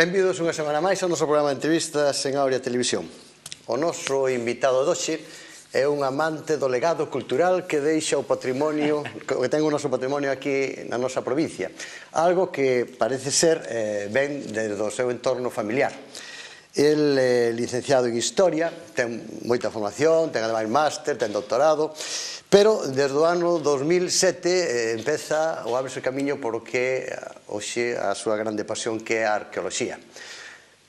Benvidos unha semana máis ao noso programa de entrevistas en Áurea Televisión. O noso invitado de hoxe é un amante do legado cultural que deixa o patrimonio, que ten o noso patrimonio aquí na nosa provincia. Algo que parece ser ben desde o seu entorno familiar. El é licenciado en Historia, ten moita formación, ten ademais máster, ten doctorado, pero desde o ano 2007 empeza ou abre-se camiño por o que hoxe a súa grande pasión, que é a arqueoloxía.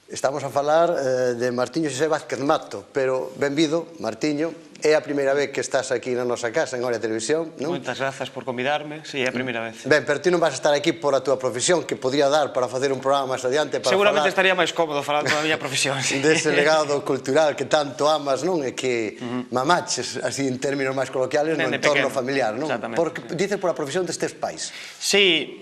Estamos a falar de Martiño Xosé Vázquez Mato, pero benvido, Martiño. É a primeira vez que estás aquí na nosa casa, en Áurea Televisión, non? Moitas grazas por convidarme, si, é a primeira vez. Ben, pero ti non vas a estar aquí por a túa profesión, que podría dar para facer un programa máis adiante para seguramente estaría máis cómodo falando da miña profesión. Dese legado cultural que tanto amas, non? E que mamaches, así en términos máis coloquiales, no entorno familiar, non? Dice por a profesión destes pais. Si,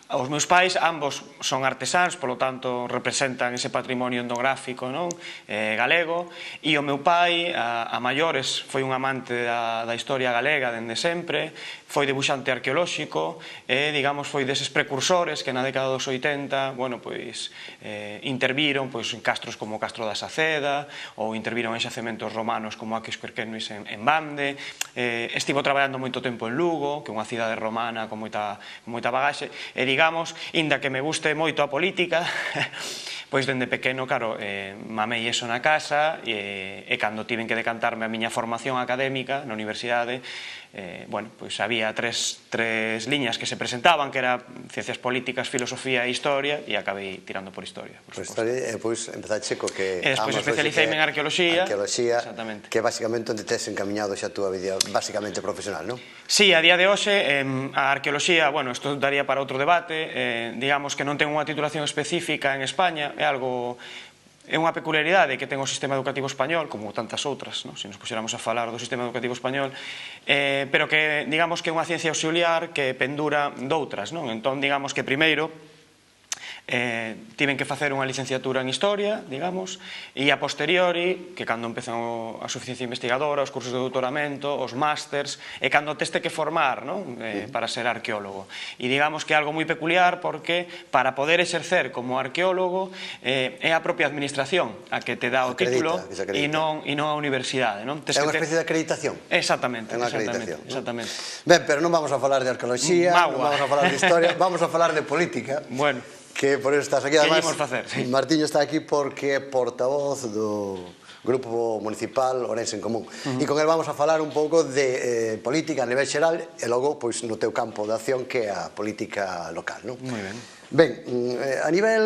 os meus pais ambos son artesáns, polo tanto representan ese patrimonio etnográfico galego, e o meu pai, a maiores, foi un amante da historia galega dende sempre, foi debuxante arqueolóxico e, digamos, foi deses precursores que na década dos 80, bueno, pois, interviron en castros como o Castro da Saceda, ou interviron en xacementos romanos como Aquis Querquenus en Bande, estivo traballando moito tempo en Lugo, que é unha cidade romana con moita bagaxe, e, digamos, inda que me guste moito a política, pois dende pequeno, claro, mamei eso na casa, e cando tiven que decantarme a miña formación académica na universidade, bueno, pois había tres liñas que se presentaban, que era ciencias políticas, filosofía e historia, e acabei tirando por historia. Por historia, e depois empezaste co que... E despois especialiceime en arqueoloxía. Arqueoloxía, que é basicamente onde tes encaminhado xa a túa vida basicamente profesional, non? Si, a día de hoxe, a arqueoloxía, bueno, isto daría para outro debate, digamos que non ten unha titulación específica en España, é algo... É unha peculiaridade que ten o sistema educativo español, como tantas outras, se nos puxéramos a falar do sistema educativo español, pero que, digamos, que é unha ciencia auxiliar que pendura doutras, non? Entón, digamos que primeiro tiven que facer unha licenciatura en Historia, digamos, e a posteriori, que cando empezan a suficiencia investigadora, os cursos de doutoramento, os másters, e cando teste que formar, non? Para ser arqueólogo. E digamos que é algo moi peculiar porque para poder exercer como arqueólogo é a propia administración a que te dá o título e non a universidade, non? É unha especie de acreditación? Exactamente. Ben, pero non vamos a falar de arqueoloxía, non vamos a falar de historia, vamos a falar de política. Bueno. Que por eso estás aquí. Además, Martiño está aquí porque é portavoz do Grupo Municipal Ourense en Común. E con el vamos a falar un pouco de política a nivel xeral e logo no teu campo de acción, que é a política local, non? Moi ben. Ben, a nivel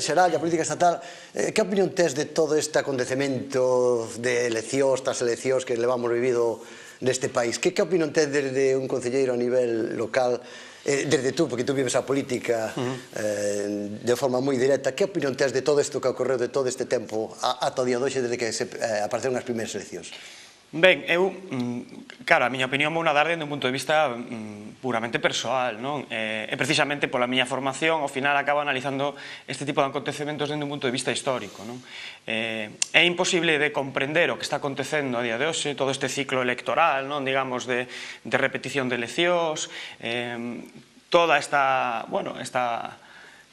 xeral da política estatal, que opinión tes de todo este acontecemento de eleccións tras eleccións que levamos vivido neste país? Que opinión tes desde un concelleiro a nivel local, desde tú, porque tú vives a política de forma moi directa, que opinión tes de todo isto que ocorreu, de todo este tempo ata o día de hoxe, desde que apareceron as primeiras eleccións? Ben, claro, a miña opinión vou na dar dende un punto de vista puramente persoal, non? E precisamente pola miña formación, ao final acabo analizando este tipo de acontecementos dende un punto de vista histórico, non? É imposible de comprender o que está acontecendo a día de hoxe, todo este ciclo electoral, non? Digamos, de repetición de eleccións, toda esta, bueno,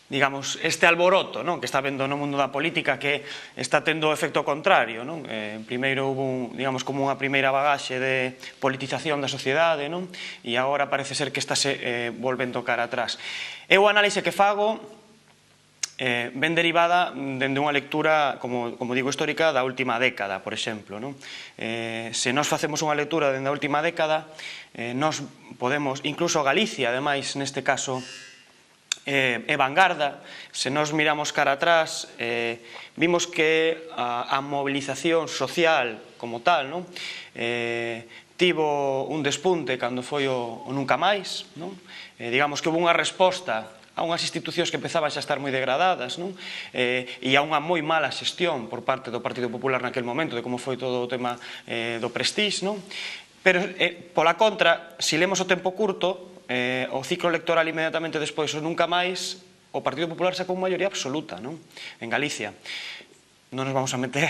digamos, este alboroto que está vendo no mundo da política, que está tendo o efecto contrario, non? Primeiro hubo, digamos, como unha primeira bagaxe de politización da sociedade, non? E agora parece ser que está se volvendo cara atrás. E o análise que fago ben derivada dende unha lectura, como digo, histórica da última década, por exemplo, non? Se nós facemos unha lectura dende a última década, nós podemos, incluso Galicia, ademais, neste caso, é vanguarda. Se nos miramos cara atrás, vimos que a movilización social como tal tivo un despunte cando foi o Nunca Máis, digamos que houve unha resposta a unhas institucións que empezaban xa a estar moi degradadas, e a unha moi mala xestión por parte do Partido Popular naquel momento, de como foi todo o tema do Prestige, pero pola contra, se lemos o tempo curto, o ciclo electoral inmediatamente despois o Nunca Máis, o Partido Popular sacou maioría absoluta en Galicia. Non nos vamos a meter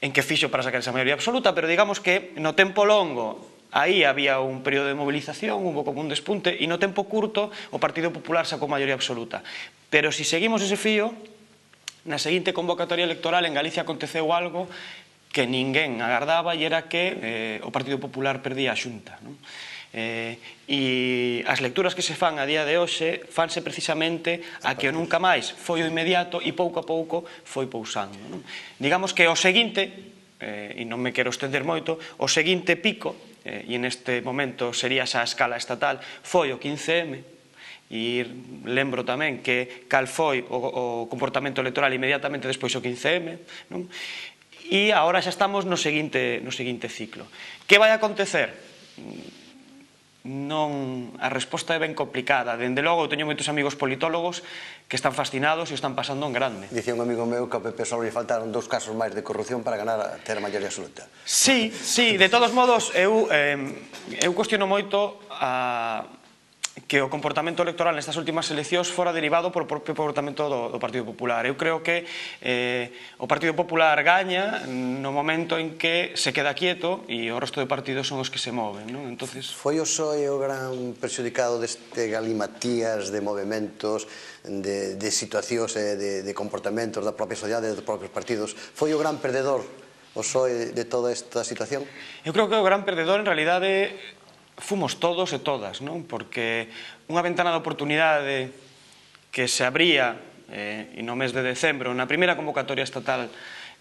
en que fixo para sacar esa maioría absoluta, pero digamos que no tempo longo aí había un período de movilización, hubo como un despunte, e no tempo curto o Partido Popular sacou maioría absoluta. Pero se seguimos ese fío, na seguinte convocatoria electoral en Galicia aconteceu algo que ninguén agardaba e era que o Partido Popular perdía a Xunta. E as lecturas que se fan a día de hoxe fanse precisamente a que o nunca máis foi o inmediato e pouco a pouco foi pousando. Digamos que o seguinte, e non me quero estender moito, o seguinte pico, e neste momento sería esa escala estatal, foi o 15M, e lembro tamén que cal foi o comportamento electoral inmediatamente despois o 15M, non? E agora xa estamos no seguinte ciclo. Que vai acontecer? Non, a resposta é ben complicada. Dende logo, eu teño moitos amigos politólogos que están fascinados e o están pasando en grande. Dicía un amigo meu que ao PP só lle faltaron 2 casos máis de corrupción para ganar ter a maioría absoluta. Sí, de todos modos, eu cuestiono moito que o comportamento electoral nestas últimas eleccións fora derivado por o propio comportamento do Partido Popular. Eu creo que o Partido Popular gaña no momento en que se queda quieto e o resto de partidos son os que se moven. Entonces... Foi o PSOE o gran perxudicado deste galimatías de movimentos, de situacións e de comportamentos da propia sociedade e dos propios partidos? Foi o gran perdedor o PSOE de toda esta situación? Eu creo que o gran perdedor en realidade fomos todos e todas, non? Porque unha ventana de oportunidade que se abría no mes de decembro, na primeira convocatoria estatal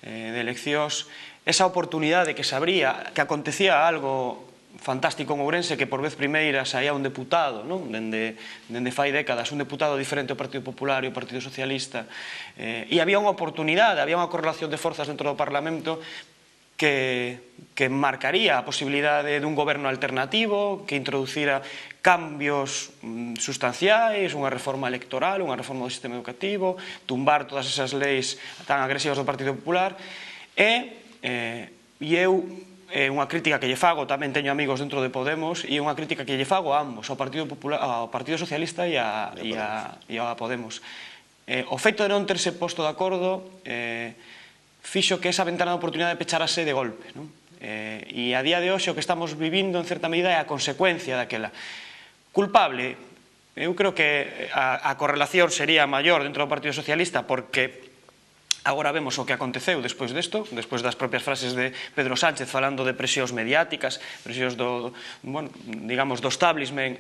de eleccións, esa oportunidade que se abría, que acontecía algo fantástico en Ourense, que por vez primeira saía un deputado, non? Dende fai décadas, un deputado diferente ao Partido Popular e ao Partido Socialista, e había unha oportunidade, había unha correlación de forzas dentro do Parlamento que marcaría a posibilidade dun goberno alternativo, que introducira cambios sustanciais, unha reforma electoral, unha reforma do sistema educativo, tumbar todas esas leis tan agresivas do Partido Popular. E eu, unha crítica que lle fago, tamén teño amigos dentro de Podemos, e unha crítica que lle fago a ambos, ao Partido Socialista e a Podemos. O feito de non terse posto de acordo fixo que esa ventana de oportunidade pecharase de golpe. E a día de hoxe o que estamos vivindo en certa medida é a consecuencia daquela. Culpable, eu creo que a correlación sería maior dentro do Partido Socialista porque agora vemos o que aconteceu despois desto, despois das propias frases de Pedro Sánchez falando de presións mediáticas, presións do establishment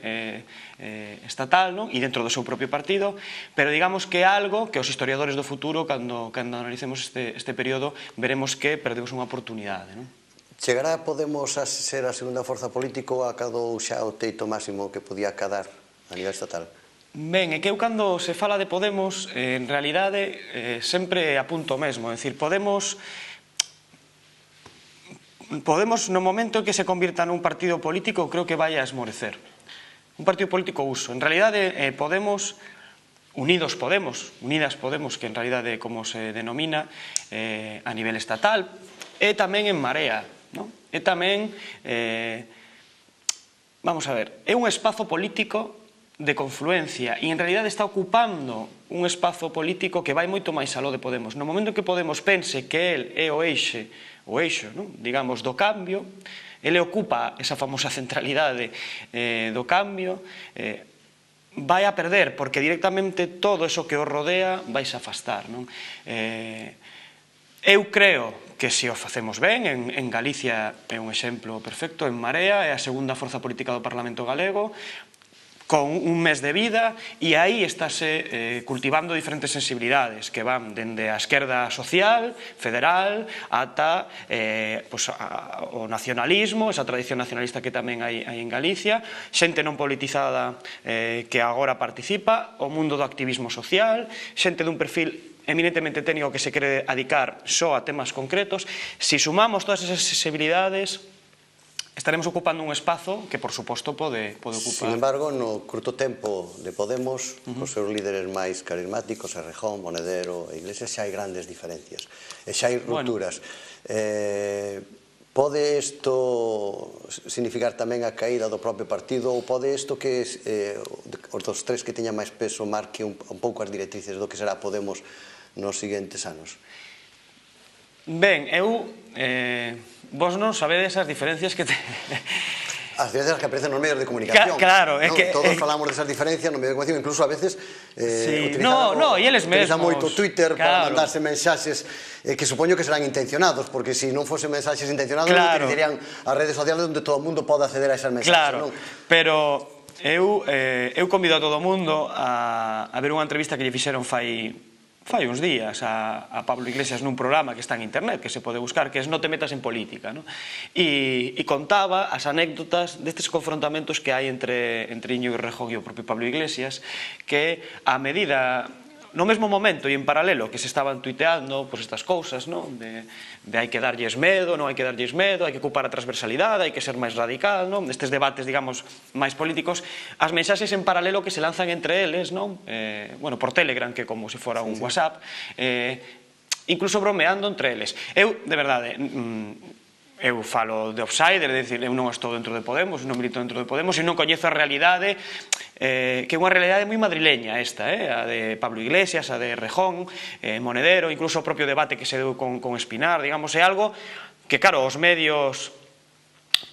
estatal, e dentro do seu propio partido, pero digamos que é algo que os historiadores do futuro, cando analicemos este período, veremos que perdemos unha oportunidade. Chegará Podemos a ser a segunda forza política ou acadou xa o teito máximo que podía acadar a nivel estatal? Ben, é que eu cando se fala de Podemos, en realidade, sempre apunto o mesmo. É dicir, Podemos no momento en que se convirta nun partido político, creo que vai a esmorecer. Un partido político uso. En realidade, Podemos, Unidas Podemos, que en realidade é como se denomina a nivel estatal, e tamén en Marea. E tamén, vamos a ver, é un espazo político de confluencia e en realidade está ocupando un espazo político que vai moito máis aló de Podemos. No momento en que Podemos pense que el é o eixo, digamos, do cambio, ele ocupa esa famosa centralidade do cambio, vai a perder, porque directamente todo eso que o rodea vai se afastar. Eu creo que se o facemos ben, en Galicia é un exemplo perfecto, en Marea é a segunda forza política do Parlamento galego, con un mes de vida, e aí estáse cultivando diferentes sensibilidades que van dende a esquerda social, federal, ata o nacionalismo, esa tradición nacionalista que tamén hai en Galicia, xente non politizada que agora participa, o mundo do activismo social, xente dun perfil eminentemente técnico que se quere adicar só a temas concretos. Se sumamos todas esas sensibilidades, estaremos ocupando un espazo que, por suposto, pode ocupar. Sin embargo, no curto tempo de Podemos, os seus líderes máis carismáticos, Errejón, Monedero e Iglesias, xa hai grandes diferencias, e xa hai rupturas. Pode isto significar tamén a caída do propio partido, ou pode isto que os dos tres que teñan máis peso marque un pouco as directrices do que será Podemos nos seguintes anos? Ben, vos non sabedes as diferencias que as diferencias que aparecen nos medios de comunicación. Claro, é que... Todos falamos desas diferencias nos medios de comunicación, incluso a veces utilizan moito Twitter para mandarse mensaxes que supoño que serán intencionados, porque se non fosen mensaxes intencionados non utilizarían as redes sociales onde todo o mundo pode acceder a esas mensaxes. Claro, pero eu convido a todo o mundo a ver unha entrevista que lle fixeron fai uns días a Pablo Iglesias nun programa que está en internet, que se pode buscar, que é No te metas en política, e contaba as anécdotas destes confrontamentos que hai entre Íñigo Errejón e o propio Pablo Iglesias, que a medida, no mesmo momento e en paralelo que se estaban tuiteando estas cousas, de hai que darlles medo, non hai que darlles medo, hai que ocupar a transversalidade, hai que ser máis radical, estes debates, digamos, máis políticos, as mensaxes en paralelo que se lanzan entre eles, por Telegram, que como se fora un WhatsApp, incluso bromeando entre eles. Eu, de verdade, eu falo de outsider, é dicir, eu non estou dentro de Podemos, non milito dentro de Podemos, e non coñezo a realidade, que é unha realidade moi madrileña esta, a de Pablo Iglesias, a de Errejón, Monedero, incluso o propio debate que se deu con Espinar, digamos, é algo que, claro, os medios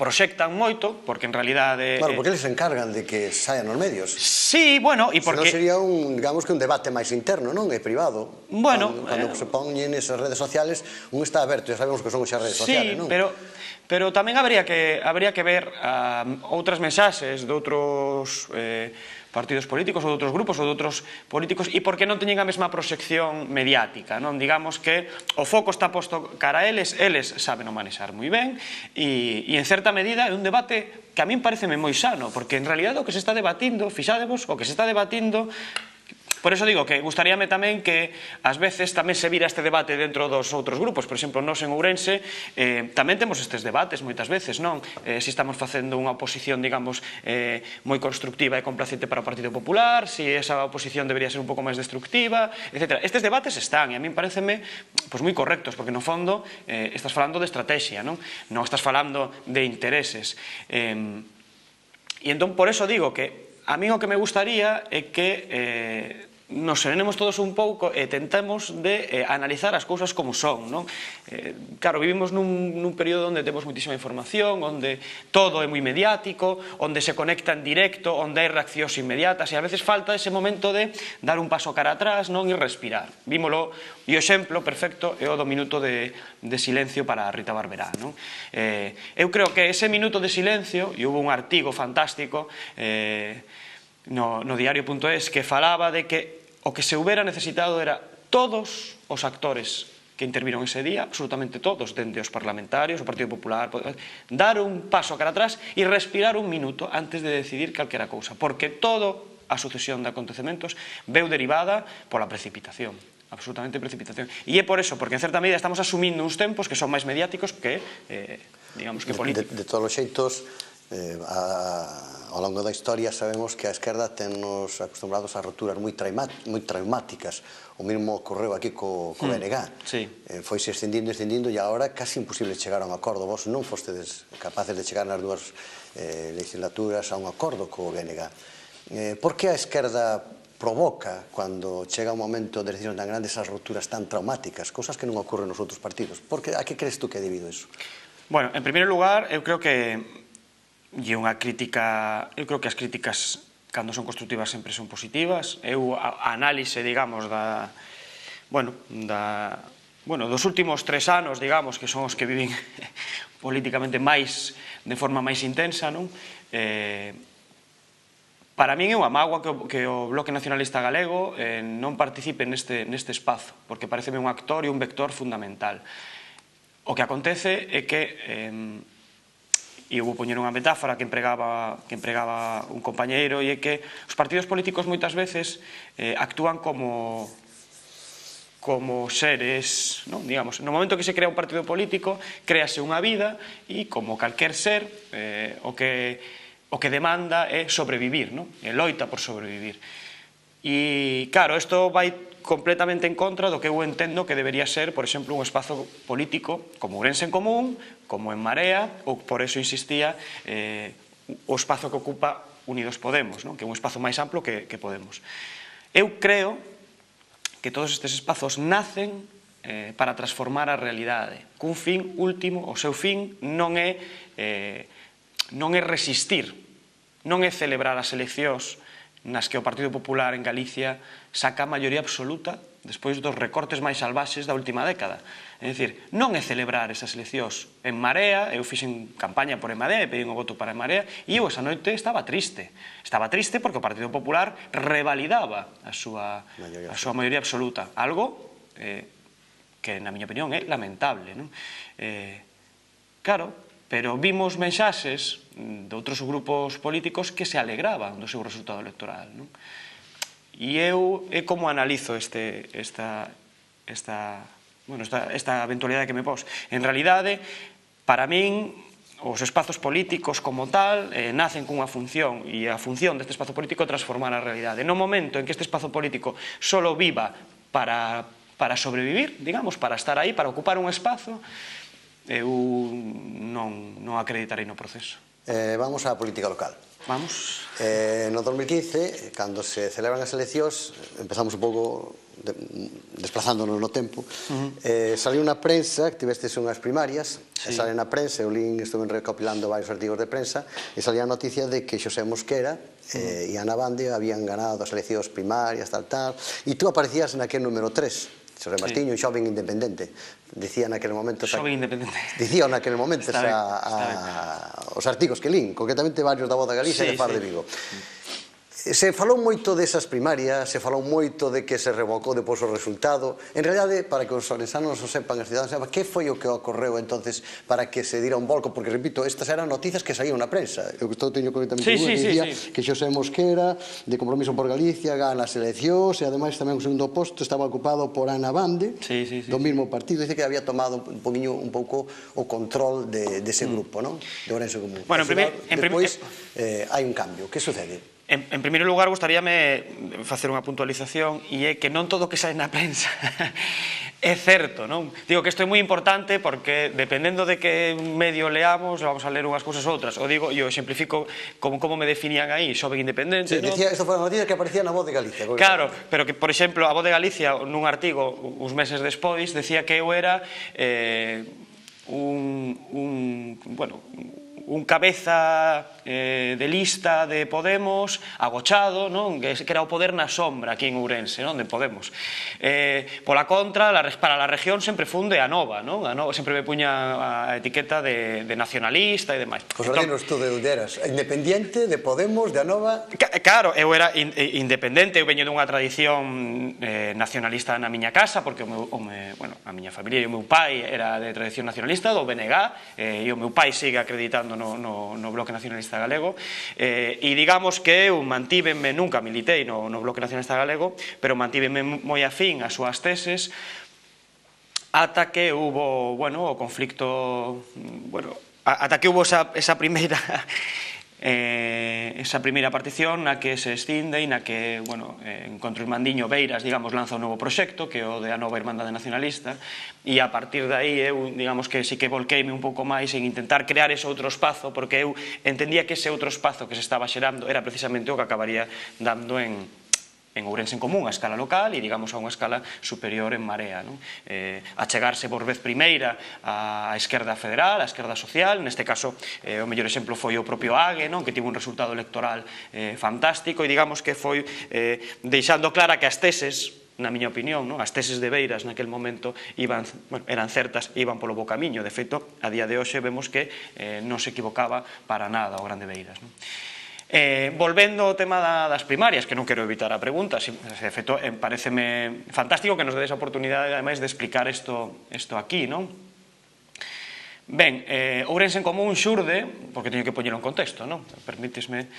proxectan moito, porque en realidade... Claro, porque eles se encargan de que saian nos medios. Sí, bueno, e porque... Se non sería digamos que un debate máis interno, non? É privado. Bueno... Cando se poñen esas redes sociales, un está aberto, ya sabemos que son esas redes sociales, non? Sí, pero tamén habría que ver outras mensaxes de outros partidos políticos ou de outros grupos ou de outros políticos e por que non teñen a mesma proxección mediática, non? Digamos que o foco está posto cara a eles saben o manexar moi ben e en certa medida é un debate que a min pareceme moi sano, porque en realidad o que se está debatindo, fixadevos, o que se está debatindo. Por eso digo que gustaríame tamén que ás veces tamén se vira este debate dentro dos outros grupos. Por exemplo, nós en Ourense tamén temos estes debates moitas veces, non? Se estamos facendo unha oposición, digamos, moi constructiva e complacente para o Partido Popular, se esa oposición debería ser un pouco máis destructiva, etc. Estes debates están e a min pareceme moi correctos, porque no fondo estás falando de estrategia, non estás falando de intereses. E entón, por eso digo que a mí o que me gustaría é que nos serenemos todos un pouco e tentemos de analizar as cousas como son, non? Claro, vivimos nun período onde temos moitísima información, onde todo é moi mediático, onde se conecta en directo, onde hai reaccións inmediatas e a veces falta ese momento de dar un paso cara atrás, non? E respirar. Vímolo, e o exemplo perfecto é o do minuto de silencio para Rita Barberá, non? Eu creo que ese minuto de silencio, e houve un artigo fantástico no diario.es que falaba de que o que se houbera necesitado era todos os actores que interviron ese día, absolutamente todos, dende os parlamentarios, o Partido Popular, dar un paso cara atrás e respirar un minuto antes de decidir calquera cousa, porque todo a sucesión de acontecementos veu derivada pola precipitación, absolutamente precipitación. E é por eso, porque en certa medida estamos asumindo uns tempos que son máis mediáticos que, digamos, que políticos. De todos os xeitos, ao longo da historia sabemos que a esquerda tennos acostumbrados a roturas moi traumáticas. O mesmo ocorreu aquí co BNG. Foise extendindo e agora casi imposible chegar a un acordo. Vos non fostedes capaces de chegar nas dúas legislaturas a un acordo co BNG. Por que a esquerda provoca, cando chega un momento de decisión tan grande, esas roturas tan traumáticas, cousas que non ocorren nos outros partidos? A que crees tú que é debido a iso? Bueno, en primeiro lugar, eu creo que e unha crítica, eu creo que as críticas cando son constructivas sempre son positivas. Eu a análise, digamos, dos últimos 3 anos, digamos, que son os que viven políticamente máis, de forma máis intensa, non? Para min é unha mágoa que o Bloque Nacionalista Galego non participe neste espazo, porque pareceme un actor e un vector fundamental. O que acontece é que e eu vou poñer unha metáfora que empregaba un compañeiro, e é que os partidos políticos moitas veces actúan como seres, digamos, no momento que se crea un partido político, créase unha vida e como calquer ser o que demanda é sobrevivir, e loita por sobrevivir. E claro, isto vai completamente en contra do que eu entendo que debería ser, por exemplo, un espazo político como Ourense en Común, como en Marea, ou por eso insistía o espazo que ocupa Unidos Podemos, que é un espazo máis amplo que Podemos. Eu creo que todos estes espazos nacen para transformar a realidade, cun fin último, o seu fin non é non é resistir, non é celebrar as eleccións nas que o Partido Popular en Galicia saca a maioría absoluta despois dos recortes máis salvaxes da última década. É dicir, non é celebrar esas eleccións en Marea, eu fixen campaña por En Marea e pedín o voto para En Marea, e eu esa noite estaba triste. Estaba triste porque o Partido Popular revalidaba a súa maioría absoluta. Algo que, na miña opinión, é lamentable. Claro, pero vimos mensaxes de outros grupos políticos que se alegraban do seu resultado electoral. E eu é como analizo esta eventualidade que me pos. En realidade, para min, os espazos políticos como tal nacen cunha función, e a función deste espazo político é transformar a realidade. No momento en que este espazo político solo viva para sobrevivir, digamos, para estar aí, para ocupar un espazo, eu non acreditarei no proceso. Vamos á política local. Vamos. No 2015, cando se celebran as eleccións, empezamos un pouco desplazándonos no tempo, saliu na prensa, que tivestes unhas primarias, sale na prensa, eu estuve recopilando varios artigos de prensa, e salía a noticia de que Xosé Mosquera e Ana Bande habían ganado as eleccións primarias, tal, e tú aparecías naquel número 3, Xosé Martiño, un xoven independente. Dicía naquele momento... Xoven independente. Dicía naquele momento os artigos que lín, concretamente varios da Voz da Galicia e de Far de Vigo. Se falou moito desas primarias, se falou moito de que se revocou depois o resultado. En realidade, para que os orensanos o sepan, as cidadáns sepan, que foi o que ocorreu entonces para que se dira un volco? Porque, repito, estas eran noticias que saían na prensa. Eu que estou teño correctamente que dicía que Xosé Mosquera, de Compromiso por Galicia, gana as eleccións, e ademais tamén o segundo posto estaba ocupado por Ana Bande, do mesmo partido. Dice que había tomado un pouco o control dese grupo, non? De Ourense Común. Depois hai un cambio. Que sucede? En primeiro lugar, gustaríame facer unha puntualización, e é que non todo o que sae na prensa é certo, non? Digo que isto é moi importante porque, dependendo de que medio leamos, vamos a ler unhas cousas ou outras. O digo, e o exemplifico como me definían aí, xoven independente. Isto foi unha noticia que aparecía na Voz de Galicia. Claro, pero que, por exemplo, a Voz de Galicia, nun artigo, uns meses despois, decía que eu era un cabeza de lista de Podemos agochado, que era o poder na sombra aquí en Ourense, de Podemos. Pola contra, para a región sempre funde a Nova, sempre me puña a etiqueta de nacionalista e demais. Pois dinos tú de onde eras, independiente, de Podemos, de Anova... Claro, eu era independente, eu veño dunha tradición nacionalista na miña casa, porque a miña familia e o meu pai era de tradición nacionalista, do BNG, e o meu pai sigue acreditando no Bloque Nacionalista Galego, e digamos que eu mantíveme, nunca militei no Bloque Nacionalista Galego, pero mantíveme moi afín ás súas teses ata que hubo o conflicto, ata que hubo esa primeira partición na que se escinde e na que, Encontro Irmandiño Beiras, digamos, lanza un novo proxecto, que é o de a Nova Irmandade Nacionalista, e a partir de aí eu, digamos que sí que volqueime un pouco máis en intentar crear ese outro espazo, porque eu entendía que ese outro espazo que se estaba xerando era precisamente o que acabaría dando en Ourense en Común, a escala local, e, digamos, a unha escala superior en Marea. Achegarse por vez primeira á esquerda federal, á esquerda social, neste caso, o mellor exemplo foi o propio AGE, que tivo un resultado electoral fantástico, e, digamos, que foi deixando clara que as teses, na miña opinión, as teses de Beiras naquel momento eran certas e iban polo bo camiño. De feito, a día de hoxe vemos que non se equivocaba para nada o grande Beiras. Volvendo ao tema das primarias, que non quero evitar a pregunta, de feito, pareceme fantástico que nos dedes a oportunidade, ademais, de explicar isto aquí, non? Ben, Ourense en Común xurde, porque teño que poñelo en contexto, non? Permítesme.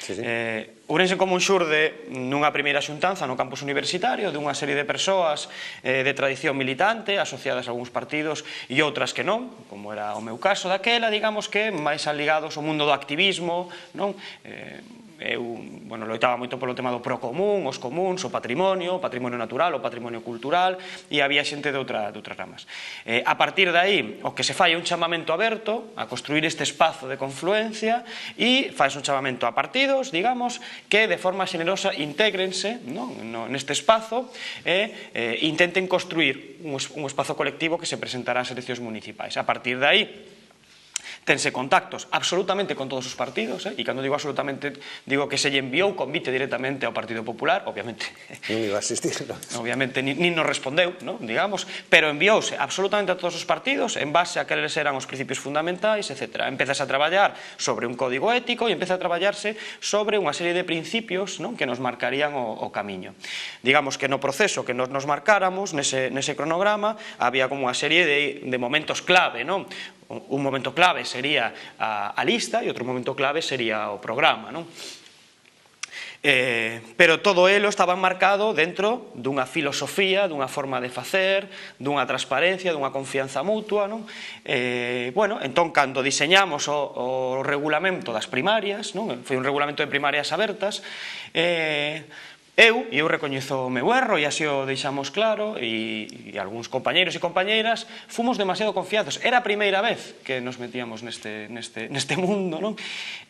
Ourense en Común xurde nunha primeira xuntanza no campus universitario de unha serie de persoas de tradición militante, asociadas a algúns partidos e outras que non, como era o meu caso daquela, digamos que máis aligados ao mundo do activismo, non? Eu loitaba moito polo tema do procomún, os comuns, o patrimonio natural, o patrimonio cultural, e había xente de outras ramas. A partir de aí, o que se fai é un chamamento aberto a construir este espazo de confluencia, e fai un chamamento a partidos, digamos, que de forma xenerosa intégrense neste espazo e intenten construir un espazo colectivo que se presentará ás eleccións municipais. A partir de aí, tense contactos absolutamente con todos os partidos, e cando digo absolutamente, digo que se lle enviou convite directamente ao Partido Popular, obviamente non iba a asistir, non? obviamente nin nos respondeu, non? Digamos, pero enviouse absolutamente a todos os partidos en base a que eles eran os principios fundamentais, etc. Empezas a traballar sobre un código ético e empeza a traballarse sobre unha serie de principios, non? Que nos marcarían o camiño. Digamos que no proceso que nos marcáramos, nese cronograma, había como unha serie de momentos clave, non? Un momento clave sería a lista e outro momento clave sería o programa, non? Pero todo elo estaba marcado dentro dunha filosofía, dunha forma de facer, dunha transparencia, dunha confianza mutua, non? Bueno, entón, cando diseñamos o regulamento das primarias, non? Foi un regulamento de primarias abertas, eu recoñezo o meu erro e así o deixamos claro, e algúns compañeiros e compañeiras fomos demasiado confiados. Era a primeira vez que nos metíamos neste mundo, non?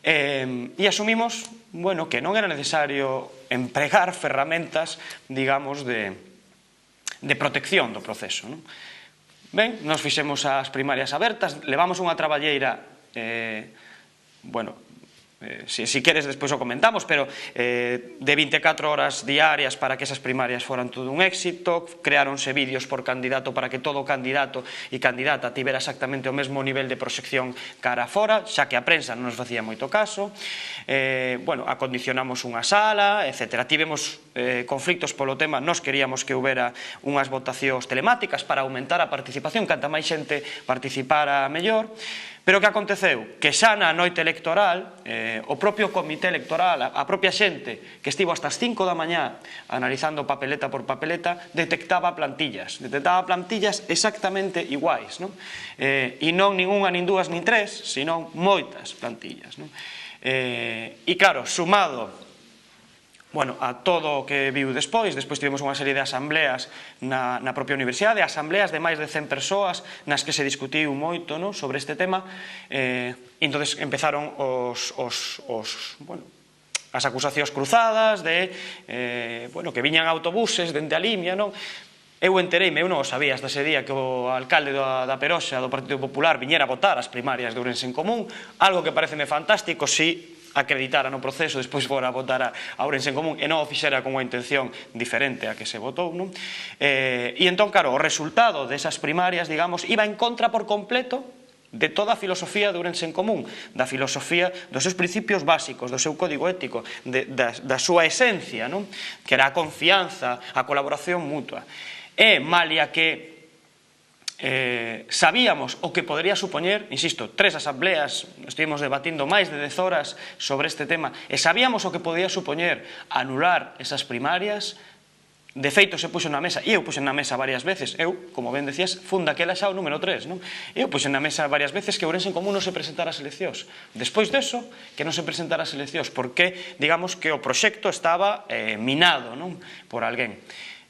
E asumimos, bueno, que non era necesario empregar ferramentas, digamos, de protección do proceso, non? Ben, nos fixemos as primarias abertas, levamos unha traballeira, bueno, si queres despois o comentamos, pero de 24 horas diarias para que esas primarias foran todo un éxito, creáronse vídeos por candidato para que todo candidato e candidata tivera exactamente o mesmo nivel de proxección cara fora, xa que a prensa non nos facía moito caso. Bueno, acondicionamos unha sala, etc. Tivemos conflictos polo tema, nos queríamos que houbera unhas votacións telemáticas para aumentar a participación, canta máis xente participara mellor. Pero que aconteceu? Que xa na noite electoral, o propio comité electoral, a propia xente que estivo hasta as 5 da mañá analizando papeleta por papeleta, detectaba plantillas exactamente iguais, non? E non ninguna, nin dúas, nin tres, sino moitas plantillas, non? E claro, sumado a todo o que viu despois tivemos unha serie de asambleas na propia universidade, asambleas de máis de 100 persoas nas que se discutiu moito sobre este tema, e entón empezaron as acusacións cruzadas de que viñan autobuses dende a Limia, non? Eu entereime, eu non o sabía hasta ese día, que o alcalde da Peroxa do Partido Popular viñera a votar as primarias de Ourense en Común, algo que pareceme fantástico si acreditara no proceso, despois fora a votar a Ourense en Común e non o fixera con unha intención diferente a que se votou, non? E entón, claro, o resultado desas primarias, digamos, iba en contra por completo de toda a filosofía de Ourense en Común, da filosofía dos seus principios básicos, do seu código ético, da súa esencia, non? Que era a confianza, a colaboración mutua. E, malia que sabíamos o que podría supoñer, insisto, 3 asambleas, estivemos debatindo máis de 10 horas sobre este tema, e sabíamos o que podía supoñer anular esas primarias. De feito, se puxo na mesa, e eu puxen na mesa varias veces, eu, como ben decías, fun daquela xa o número 3, non? Eu puxen na mesa varias veces que Ourense en Común non se presentara as eleccións. Despois deso, que non se presentara as eleccións, porque, digamos, que o proxecto estaba minado, non? Por alguén.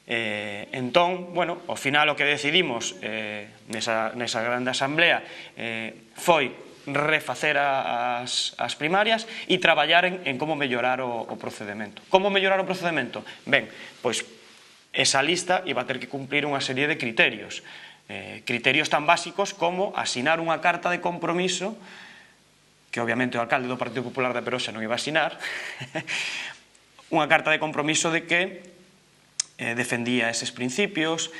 Entón, bueno, ao final o que decidimos nesa grande asamblea foi refacer as primarias e traballar en como mellorar o procedimento. Como mellorar o procedimento? Ben, pois esa lista iba a ter que cumplir unha serie de criterios. Criterios tan básicos como asinar unha carta de compromiso, que obviamente o alcalde do Partido Popular da Peroxa non iba a asinar, unha carta de compromiso de que defendía eses principios,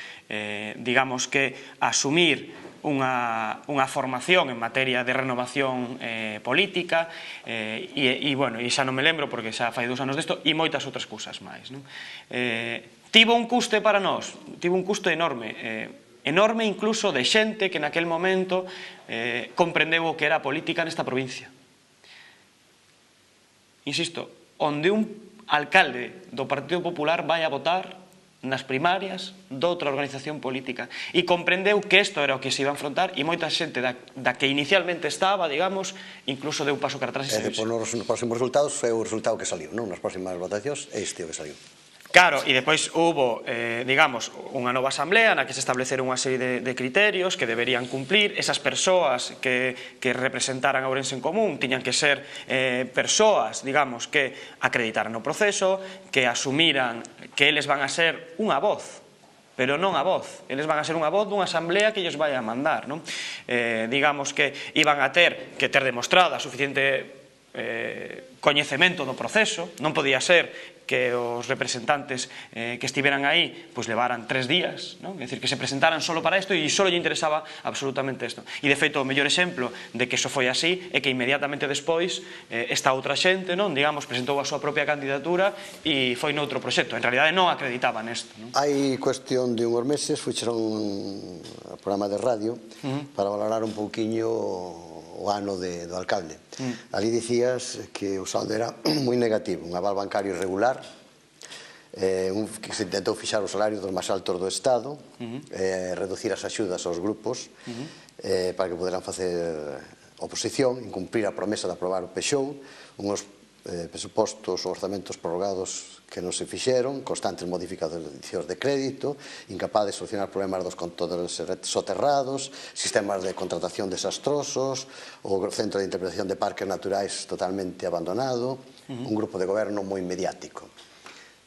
digamos que asumir unha formación en materia de renovación política, e xa non me lembro porque xa fai 2 anos desto, e moitas outras cousas máis. Tivo un custe para nós, tivo un custe enorme, enorme incluso de xente que naquel momento comprendeu o que era a política nesta provincia. Insisto, onde un alcalde do Partido Popular vai a votar nas primarias doutra organización política e comprendeu que isto era o que se iba a enfrontar, e moita xente da que inicialmente estaba, digamos, incluso deu paso cara atrás. E depois nos próximos resultados foi o resultado que saliu, non? Nas próximas votacións é este o que saliu. Claro, e depois hubo, digamos, unha nova asamblea na que se estableceron unha serie de criterios que deberían cumplir. Esas persoas que representaran a Ourense en Común tiñan que ser persoas, digamos, que acreditaran o proceso, que asumiran que eles van a ser unha voz pero non a voz. Eles van a ser unha voz dunha asamblea que ellos vai a mandar, non? Digamos que iban a ter demostrada suficiente coñecemento do proceso, non podía ser que os representantes que estiveran aí pois levaran 3 días, non? É dicir, que se presentaran solo para isto e só lle interesaba absolutamente isto. E de feito o mellor exemplo de que iso foi así é que inmediatamente despois esta outra xente, non, digamos, presentou a súa propia candidatura e foi noutro proxecto. En realidade non acreditaban isto, non? Hai cuestión de unhos meses fixeron un programa de radio para valorar un pouquiño o ano do alcalde. Ali dicías que o saldo era moi negativo, un aval bancario irregular, que se intentou fixar o salario dos máis altos do Estado, reducir as axudas aos grupos para que poderan facer oposición, incumprir a promesa de aprobar o PXOU, unhos presupostos ou orzamentos prorrogados que non se fixeron, constantes modificacións de crédito, incapaz de solucionar problemas dos contadores soterrados, sistemas de contratación desastrosos, o centro de interpretación de parques naturais totalmente abandonado, un grupo de goberno moi mediático.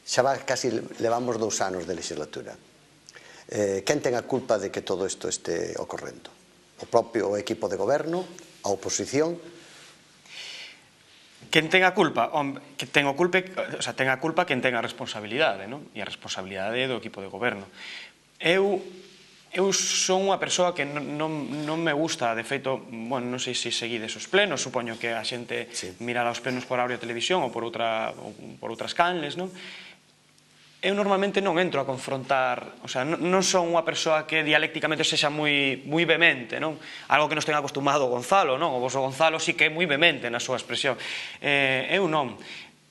Xa casi levamos 2 anos de legislatura. Quen ten a culpa de que todo isto este ocorrendo? O propio equipo de goberno, a oposición? Quen ten a culpa? Que ten a culpa quen ten a responsabilidade, non? E a responsabilidade é do equipo de goberno. Eu son unha persoa que non me gusta, de feito, bueno, non sei se seguides os plenos, supoño que a xente mirará os plenos por Aurea Televisión ou por outras canles, non? Eu normalmente non entro a confrontar, o sea, non son unha persoa que dialécticamente sexa moi vehemente, non? Algo que nos ten acostumado o Gonzalo, non? O voso Gonzalo sí que é moi vehemente na súa expresión. Eu non.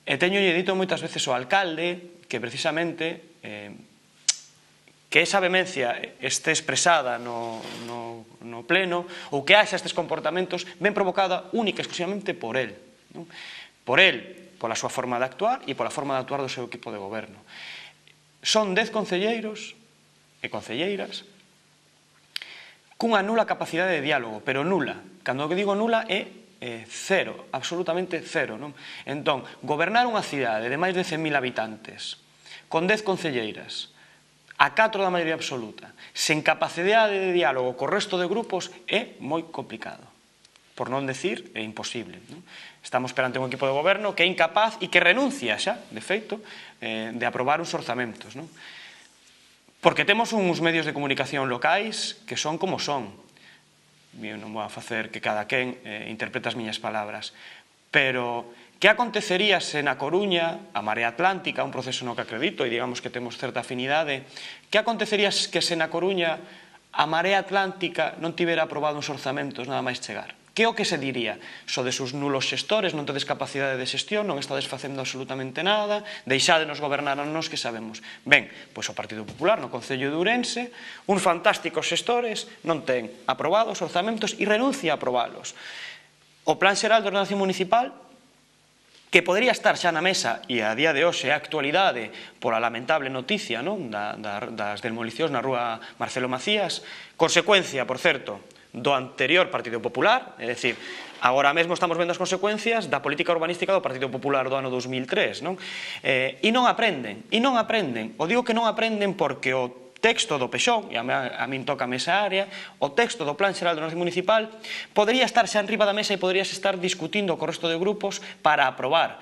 E teñolle dito moitas veces ao alcalde que precisamente que esa vehemencia este expresada no pleno ou que haxa estes comportamentos ben provocada única e exclusivamente por él. Por él, pola súa forma de actuar e pola forma de actuar do seu equipo de goberno. Son 10 concelleiros e concelleiras cunha nula capacidade de diálogo, pero nula. Cando digo nula é cero, absolutamente cero, non? Entón, gobernar unha cidade de máis de 100.000 habitantes con 10 concelleiras a 4 da maioría absoluta, sen capacidade de diálogo co resto de grupos é moi complicado. Por non decir, é imposible. Estamos perante un equipo de goberno que é incapaz e que renuncia xa, de feito, de aprobar uns orzamentos. Porque temos uns medios de comunicación locais que son como son. Eu non vou a facer que cada quen interprete as miñas palabras, pero que acontecería se na Coruña, a Marea Atlántica, un proceso no que acredito e digamos que temos certa afinidade, que acontecería que se na Coruña a Marea Atlántica non tivera aprobado uns orzamentos nada máis chegar? Que é o que se diría? Sodes os nulos xestores, non tedes capacidade de xestión, non estades facendo absolutamente nada, deixádenos gobernar a nós que sabemos. Ben, pois o Partido Popular no Concello de Ourense, uns fantásticos xestores, non ten aprobados orzamentos e renuncia a aprobalos. O Plan Xeral de Ordenación Municipal, que podría estar xa na mesa e a día de hoxe é a actualidade pola lamentable noticia das demolicións na rúa Marcelo Macías, consecuencia, por certo, do anterior Partido Popular, é dicir, agora mesmo estamos vendo as consecuencias da política urbanística do Partido Popular do ano 2003, non? E non aprenden, o digo que non aprenden porque o texto do PXOU, e a min tócame esa área, o texto do Plan Xeral de Ordenación Municipal podría estar xa enriba da mesa e poderías estar discutindo co resto de grupos para aprobar.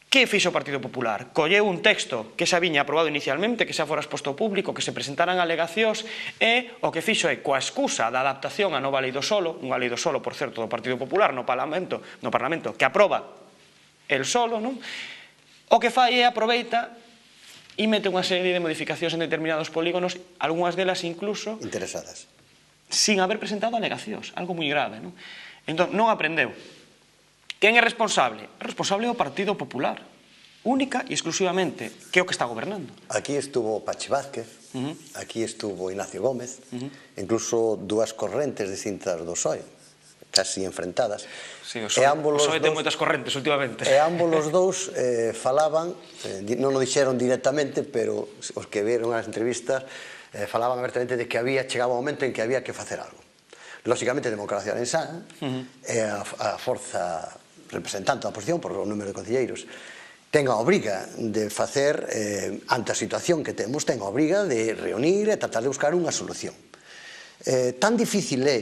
Que fixo o Partido Popular? Colleu un texto que xa viña aprobado inicialmente, que xa fora exposto ao público, que se presentaran alegacións, e o que fixo é, coa excusa da adaptación á nova lei do solo, unha lei do solo, por certo, do Partido Popular no Parlamento, que aproba el solo, non? O que fai é aproveita e mete unha serie de modificacións en determinados polígonos, algunhas delas incluso interesadas, sin haber presentado alegacións, algo moi grave, non? Entón, non aprendeu. Quen é responsable? O responsable é o Partido Popular, única e exclusivamente, que é o que está gobernando. Aquí estuvo Pachi Vázquez, aquí estuvo Ignacio Gómez, incluso dúas correntes distintas do PSOE, casi enfrentadas. Sí, o PSOE ten moitas correntes últimamente. E ambos os dous falaban, non o dixeron directamente, pero os que viron as entrevistas falaban abertamente de que chegaba un momento en que había que facer algo. Lóxicamente, Democracia Arensa é a forza representante da oposición por o número de concelleiros ten a obriga de facer, ante a situación que temos, ten a obriga de reunir e tratar de buscar unha solución. Tan difícil é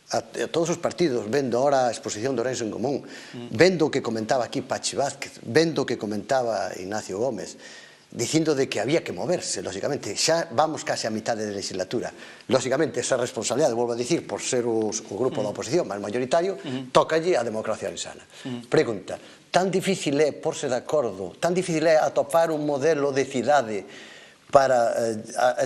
a todos os partidos, vendo ahora a exposición de Ourense en Común, vendo o que comentaba aquí Pachi Vázquez, vendo o que comentaba Ignacio Gómez, dicindo de que había que moverse, lógicamente, xa vamos case a mitad de legislatura. Lógicamente, esa responsabilidade, volvo a dicir, por ser o grupo da oposición máis mayoritario, tócalle a democracia ourensana. Pregunta, tan difícil é porse de acordo, tan difícil é atopar un modelo de cidade para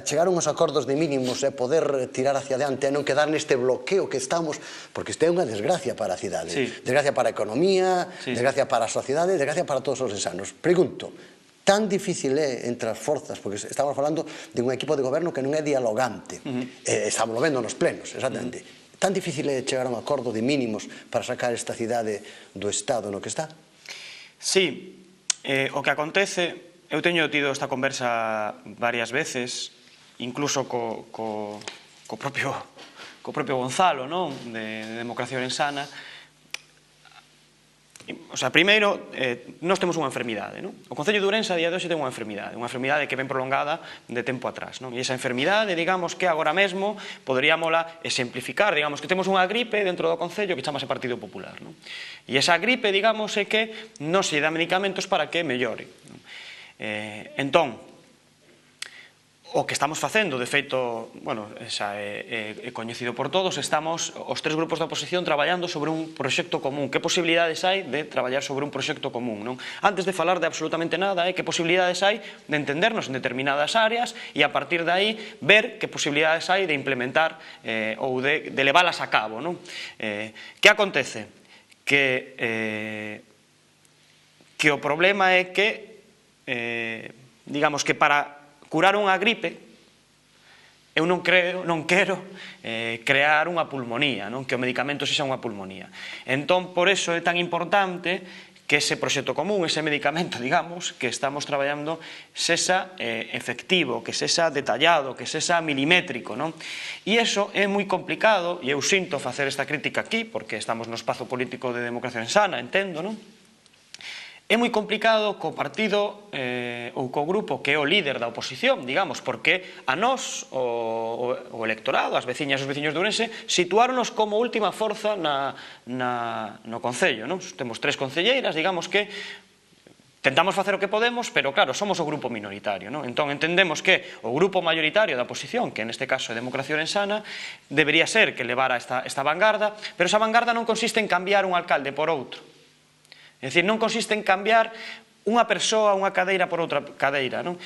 chegar a uns acordos de mínimos e poder tirar hacia adiante e non quedar neste bloqueo que estamos, porque isto é unha desgracia para a cidade, desgracia para a economía, desgracia para a sociedade, desgracia para todos os ensanos. Pregunto, tan difícil é entre as forzas, porque estamos falando de un equipo de goberno que non é dialogante, estamos vendo nos plenos, exactamente, tan difícil é chegar a un acordo de mínimos para sacar esta cidade do estado no que está? Sí, o que acontece, eu teño tido esta conversa varias veces, incluso co propio Gonzalo, non, de Democracia Ourensana. O sea, primeiro, nós temos unha enfermidade, non? O Concello de Ourense a día de hoxe ten unha enfermidade que ven prolongada de tempo atrás, non? E esa enfermidade, digamos, que agora mesmo poderíamola exemplificar, digamos, que temos unha gripe dentro do Concello que chamase Partido Popular, non? E esa gripe, digamos, é que non se dá medicamentos para que mellore, non? Entón, o que estamos facendo, de feito, bueno, xa é coñecido por todos, estamos os tres grupos da oposición traballando sobre un proxecto común. Que posibilidades hai de traballar sobre un proxecto común, non? Antes de falar de absolutamente nada, que posibilidades hai de entendernos en determinadas áreas e a partir de aí ver que posibilidades hai de implementar ou de leválas a cabo, non? Que acontece? Que o problema é que digamos que para curar unha gripe, eu non quero crear unha pulmonía, que o medicamento sexa unha pulmonía. Entón, por iso é tan importante que ese proxecto común, ese medicamento, digamos, que estamos traballando, sexa efectivo, que sexa detallado, que sexa milimétrico, non? E iso é moi complicado, e eu sinto facer esta crítica aquí, porque estamos no espazo político de Democracia Ourensana, entendo, non? É moi complicado co partido ou co grupo que é o líder da oposición, digamos, porque a nós, o electorado, as veciñas e os veciños de Ourense, situáronos como última forza no Concello, non? Temos 3 concelleiras, digamos que tentamos facer o que podemos, pero claro, somos o grupo minoritario, non? Entón entendemos que o grupo maioritario da oposición, que neste caso é Democracia Ourensana, debería ser que levara esta vanguarda, pero esa vanguarda non consiste en cambiar un alcalde por outro. É dicir, non consiste en cambiar unha persoa, unha cadeira por outra cadeira, non?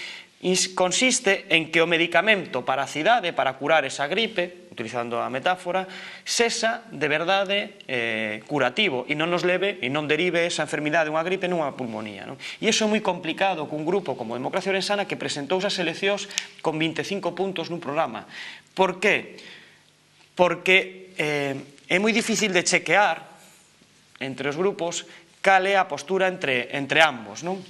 Consiste en que o medicamento para a cidade, para curar esa gripe, utilizando a metáfora, sexa de verdade curativo e non nos leve e non derive esa enfermidade, unha gripe, nunha pulmonía, non? E iso é moi complicado cun grupo como Democracia Ourensana que presentou as eleccións con 25 puntos nun programa. Por qué? Porque é moi difícil de chequear entre os grupos cal é a postura entre ambos, non?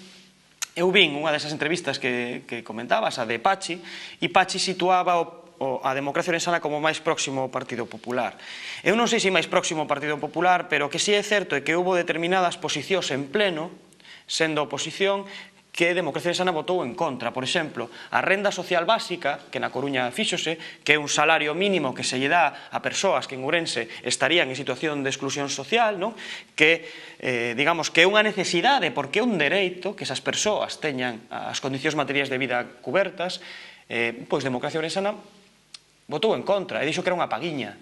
Eu vin unha desas entrevistas que comentabas, a de Pachi, e Pachi situaba a Democracia Ourensana como máis próximo ao Partido Popular. Eu non sei se máis próximo ao Partido Popular, pero o que si é certo é que houbo determinadas posicións en pleno, sendo oposición, que Democracia Ourensana votou en contra. Por exemplo, a renda social básica, que na Coruña fíxose, que é un salario mínimo que se lle dá a persoas que en Ourense estarían en situación de exclusión social, que, digamos, que é unha necesidade, porque é un dereito que esas persoas teñan as condicións materiais de vida cubertas, pois Democracia Ourensana votou en contra e dixo que era unha paguiña.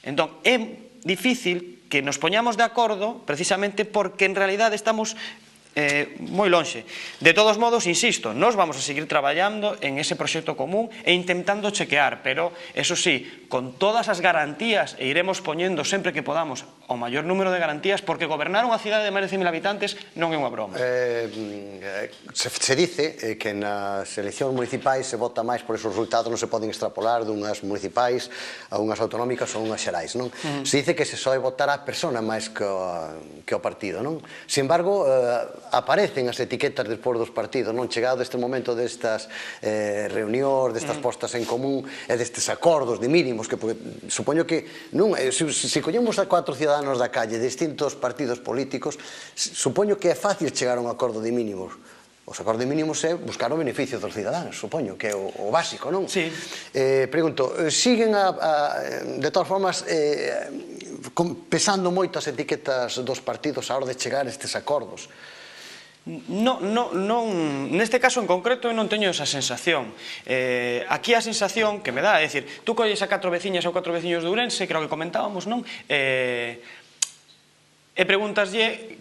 Entón, é difícil que nos poñamos de acordo precisamente porque en realidade estamos moi lonxe. De todos modos, insisto, nós vamos a seguir traballando en ese proxecto común e intentando chequear, pero, eso sí, con todas as garantías e iremos poñendo sempre que podamos o maior número de garantías, porque gobernar unha cidade de máis de 100.000 habitantes non é unha broma. Se dice que nas eleccións municipais se vota máis por esos resultados, non se poden extrapolar dunhas municipais a unhas autonómicas ou unhas xerais, non? Se dice que se soe votar a persona máis que o partido, non? Sin embargo, aparecen as etiquetas despois dos partidos, non? Chegado este momento destas reunións, destas postas en común e destes acordos de mínimos, que supoño que non, se collemos a 4 ciudadanos cidadanos da calle, de distintos partidos políticos, supoño que é fácil chegar a un acordo de mínimos. Os acordos de mínimos é buscar o beneficio dos cidadáns, supoño, que é o básico, non? Sí. Pregunto, siguen, de todas formas, pesando moito as etiquetas dos partidos a hora de chegar a estes acordos? Neste caso en concreto eu non teño esa sensación. Aquí a sensación que me dá, é dicir, tú colles a 4 veciñas ou 4 veciños de Ourense, creo que comentábamos, non? E pregúntaslle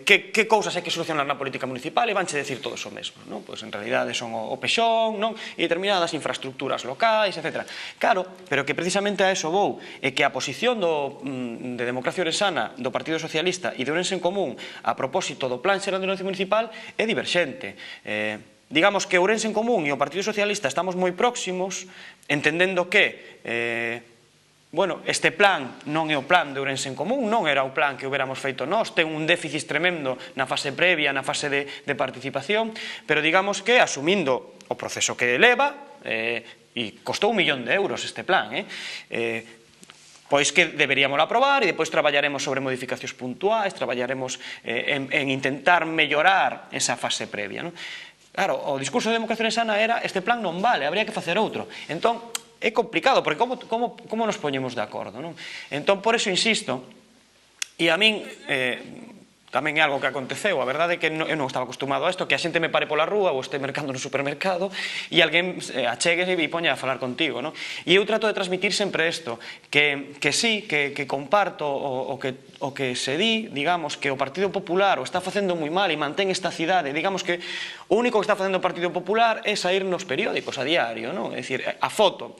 que cousas hai que solucionar na política municipal e vanche decir todos o mesmo, non? Pois en realidade son o pexón, non? E determinadas infraestructuras locais, etc. Claro, pero que precisamente a eso vou, é que a posición de Democracia Ourensana, do Partido Socialista e de Ourense en Común a propósito do Plan Xeral de Ordenación Municipal é diverxente. Digamos que Ourense en Común e o Partido Socialista estamos moi próximos, entendendo que bueno, este plan non é o plan de Ourense en Común, non era o plan que hubiéramos feito nós, ten un déficit tremendo na fase previa, na fase de participación, pero digamos que asumindo o proceso que leva, e costou 1 millón de euros este plan, pois que deberíamos aprobar e depois traballaremos sobre modificacións puntuais, traballaremos en intentar mellorar esa fase previa. Claro, o discurso de Democracia Ourensana era este plan non vale, habría que facer outro. Entón, é complicado, porque como nos poñemos de acordo, non? Entón, por eso insisto, e a min tamén é algo que aconteceu, a verdade é que eu non estaba acostumado a isto, que a xente me pare pola rúa ou este mercando no supermercado e alguén achegue e poña a falar contigo, non? E eu trato de transmitir sempre isto, que sí, que comparto o que se di, digamos, que o Partido Popular o está facendo moi mal e mantén esta cidade, digamos que o único que está facendo o Partido Popular é sair nos periódicos a diario, non? É dicir, a foto.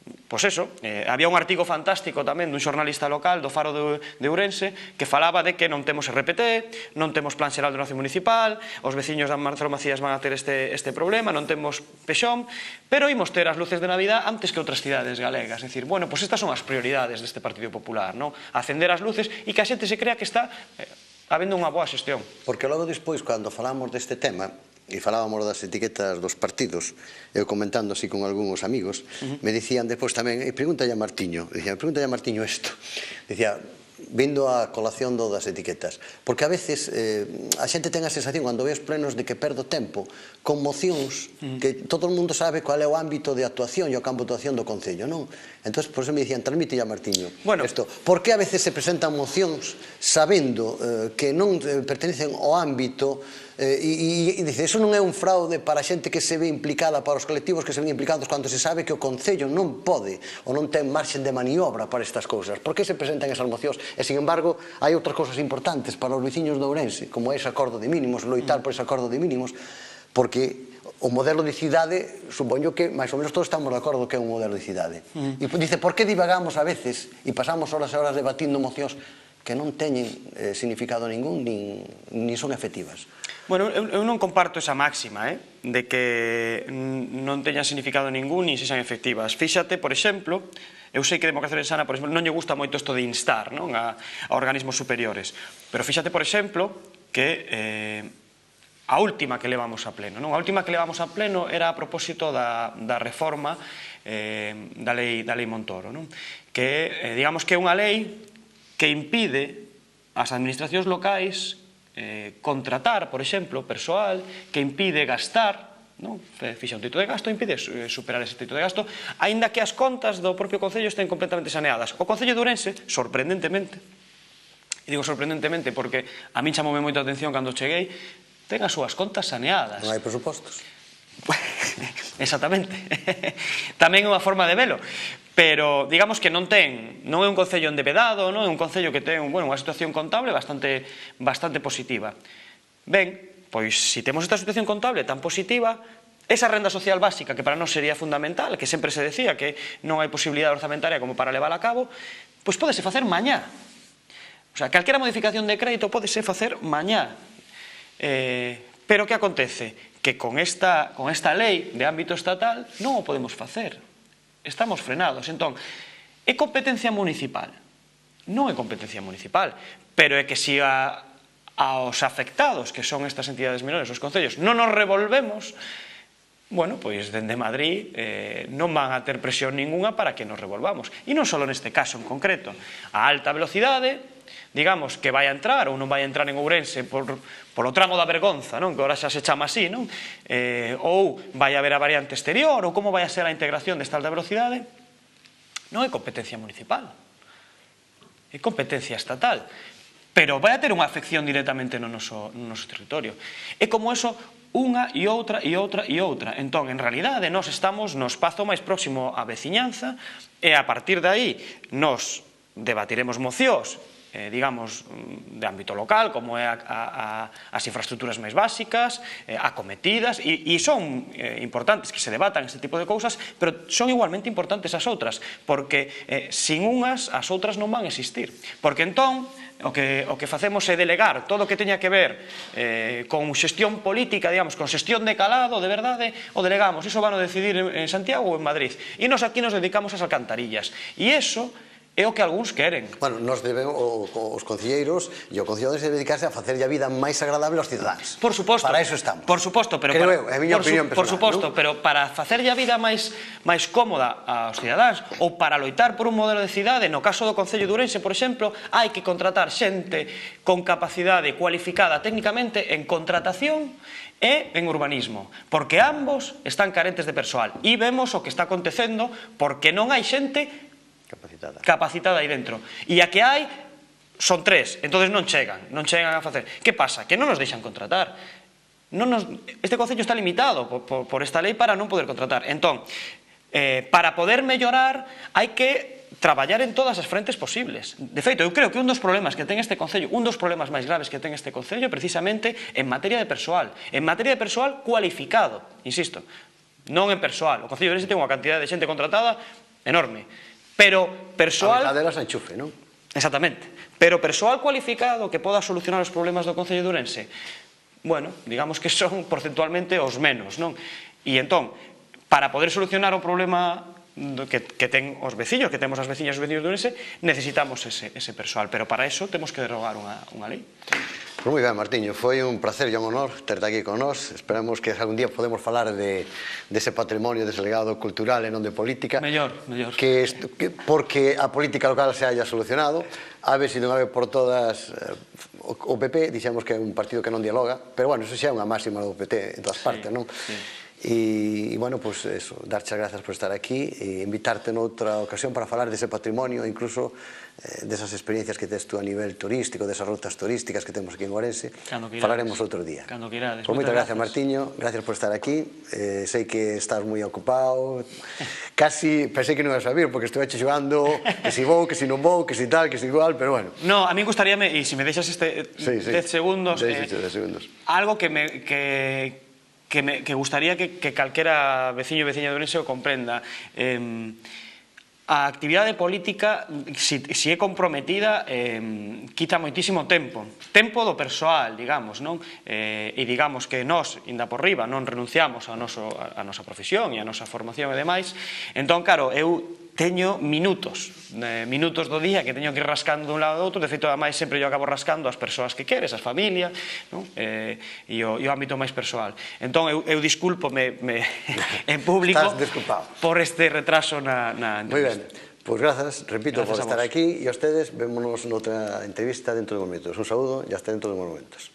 Pois eso, había un artigo fantástico tamén dun xornalista local do Faro de Ourense que falaba de que non temos RPT, non temos Plan Xeral de Ordenación Municipal, os veciños da Marcelo Macías van a ter este problema, non temos pexón, pero imos ter as luces de Navidad antes que outras cidades galegas. É dicir, bueno, pois estas son as prioridades deste Partido Popular, non? Acender as luces e que a xente se crea que está habendo unha boa xestión. Porque logo despois, cando falamos deste tema, e falábamos das etiquetas dos partidos, eu comentando así con algúns amigos, me dicían despois tamén, pregúntalle a Martiño, pregúntalle a Martiño isto, dicía, vindo a colación das etiquetas, porque a veces a xente ten a sensación cando ve os plenos de que perdo tempo con mocións que todo o mundo sabe cual é o ámbito de actuación e o campo de actuación do Concello, non? Entón, por eso me dicían, transmítelle a Martiño isto, por que a veces se presentan mocións sabendo que non pertenecen ao ámbito e dice, eso non é un fraude para a xente que se ve implicada, para os colectivos que se ven implicados cando se sabe que o Concello non pode ou non ten marxen de maniobra para estas cousas. Por que se presentan esas mocións? E, sin embargo, hai outras cousas importantes para os veciños de Ourense, como ese acordo de mínimos, loitar por ese acordo de mínimos, porque o modelo de cidade, supoño que máis ou menos todos estamos de acordo que é un modelo de cidade. E dice, por que divagamos a veces e pasamos horas e horas debatindo mocións que non teñen significado ningún, nin son efectivas? Bueno, eu non comparto esa máxima, de que non teñan significado ningún nin se sean efectivas. Fíxate, por exemplo, eu sei que Democracia Ourensana, por exemplo, non lle gusta moito isto de instar a organismos superiores, pero fíxate, por exemplo, que a última que levamos a pleno, a última que levamos a pleno era a propósito da reforma da lei Montoro, que digamos que é unha lei que impide ás administracións locais contratar, por exemplo, persoal, que impide gastar, fixa un teito de gasto, impide superar ese teito de gasto, aínda que as contas do propio Concello estén completamente saneadas. O Concello de Ourense, sorprendentemente, e digo sorprendentemente porque a min chamoume moita atención cando cheguei, ten as súas contas saneadas. Non hai presupostos. Exactamente. Tamén é unha forma de velo. Pero, digamos que non é un concello endebedado, non é un concello que ten unha situación contable bastante positiva. Ben, pois, se temos esta situación contable tan positiva, esa renda social básica, que para nós sería fundamental, que sempre se decía que non hai posibilidade orzamentaria como para levar a cabo, pois pódese facer mañá. O sea, calquera modificación de crédito pódese facer mañá. Pero que acontece? Que con esta lei de ámbito estatal non o podemos facer. Estamos frenados. Entón, é competencia municipal? Non é competencia municipal, pero é que se aos afectados, que son estas entidades menores, os concellos, non nos revolvemos, bueno, pois dende Madrid non van a ter presión ninguna para que nos revolvamos. E non só neste caso en concreto. A alta velocidade, digamos, que vai a entrar ou non vai a entrar en Ourense polo tramo da vergonza, non? Que ahora xa se chama así, non? Ou vai haber a variante exterior, ou como vai a ser a integración desta alta velocidade, non é competencia municipal, é competencia estatal, pero vai a ter unha afección directamente no noso territorio. É como eso unha e outra e outra e outra. Entón, en realidade, nós estamos no espazo máis próximo á veciñanza e a partir de aí nos debatiremos mocións, digamos, de ámbito local, como é as infraestructuras máis básicas, acometidas, e son importantes que se debatan este tipo de cousas, pero son igualmente importantes as outras, porque sin unhas, as outras non van a existir. Porque entón, o que facemos é delegar todo o que teña que ver con xestión política, digamos, con xestión de calado, de verdade, o delegamos. Iso van a decidir en Santiago ou en Madrid. E nos aquí nos dedicamos ás alcantarillas. E iso é o que algúns queren. Bueno, nos debemos, os concelleiros e o Concello debe dedicarse a facer a vida máis agradable aos cidadáns. Por suposto. Para eso estamos. Por suposto, pero... Creo eu, é a miña opinión personal. Por suposto, pero para facer a vida máis cómoda aos cidadáns ou para loitar por un modelo de cidade, no caso do Concello de Ourense, por exemplo, hai que contratar xente con capacidade cualificada técnicamente en contratación e en urbanismo, porque ambos están carentes de persoal. E vemos o que está acontecendo porque non hai xente capacitada aí dentro. E a que hai son 3, entonces non chegan a facer. Que pasa? Que non nos deixan contratar. Este concello está limitado por esta lei para non poder contratar. Entón, para poder mellorar hai que traballar en todas as frentes posibles. De feito, eu creo que un dos problemas que ten este concello, un dos problemas máis graves que ten este concello, precisamente en materia de persoal cualificado, insisto, non en persoal. O concello de Ourense ten unha cantidad de xente contratada enorme. Pero persoal... A delas enchufe, non? Exactamente. Pero persoal cualificado que poda solucionar os problemas do Concello de Ourense, bueno, digamos que son porcentualmente os menos, non? E entón, para poder solucionar o problema que ten os veciños, que temos as veciñas e os veciños de Ourense, necesitamos ese persoal, pero para eso temos que derogar unha lei. Pues moi ben, Martiño, foi un placer e un honor terte aquí con nós. Esperamos que algún día podemos falar dese patrimonio, dese legado cultural e non de política. Mellor. Porque a política local se haya solucionado. A ver se non a ver por todas... O PP, dixemos que é un partido que non dialoga, pero bueno, eso xa é unha máxima do PP en todas partes, non? E, bueno, pues eso, darche as grazas por estar aquí e invitarte noutra ocasión para falar dese patrimonio, incluso desas experiencias que tes tú a nivel turístico, desas rutas turísticas que temos aquí en Ourense. Falaremos outro día. Cando que irades. Moitas gracias, Martiño, gracias por estar aquí. Sei que estás moi ocupado, casi pensei que non ibas a vir porque estuve xogando que si vou, que si non vou, que si tal, que si igual, pero bueno. No, a mí gustaríame, e se me deixas 10 segundos, algo que gustaría que calquera veciño e veciña de Ourense o comprenda. A actividade política, se é comprometida, quita moitísimo tempo do persoal, digamos, non? E digamos que nós, inda por riba, non renunciamos a nosa profesión e a nosa formación e demais. Entón, claro, eu teño minutos do día que teño que ir rascando dun lado do outro. De feito, ademais, sempre eu acabo rascando as persoas que queres, as familias, e o ámbito máis persoal. Entón, eu discúlpome en público por este retraso na entrevista. Moi ben, pois grazas, repito, por estar aquí, e a ustedes, vémonos noutra entrevista dentro de uns minutos. Un saúdo e hasta dentro de uns momentos.